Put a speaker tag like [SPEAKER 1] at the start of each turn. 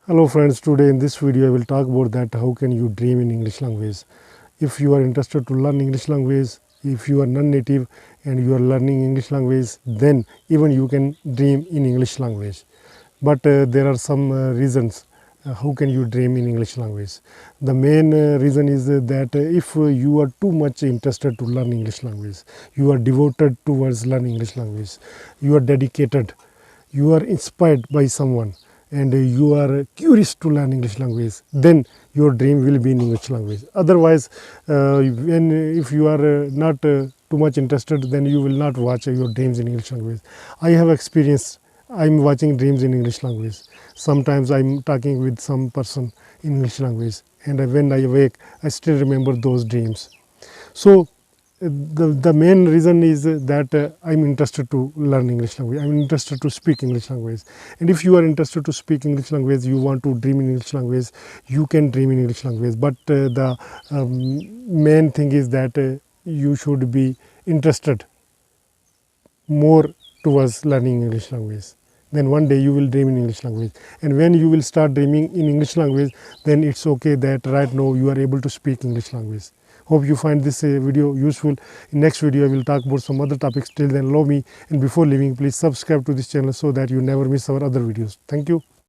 [SPEAKER 1] Hello friends, today in this video I will talk about that how can you dream in English language. If you are interested to learn English language, if you are non-native and you are learning English language, then even you can dream in English language. But there are some reasons how can you dream in English language. The main reason is that if you are too much interested to learn English language, you are devoted towards learning English language, you are dedicated, you are inspired by someone, and you are curious to learn English language, then your dream will be in English language. Otherwise, if you are not too much interested, then you will not watch your dreams in English language. I have experienced, I'm watching dreams in English language. Sometimes I'm talking with some person in English language, and when I awake, I still remember those dreams. So the main reason is that I'm interested to learn English language. I'm interested to speak English language. And if you are interested to speak English language, you want to dream in English language, you can dream in English language. But the main thing is that you should be interested more towards learning English language. Then one day you will dream in English language. And when you will start dreaming in English language, then it's okay that right now you are able to speak English language. Hope you find this video useful. In next video I will talk about some other topics. Till then, love me, and before leaving, please subscribe to this channel so that you never miss our other videos. Thank you.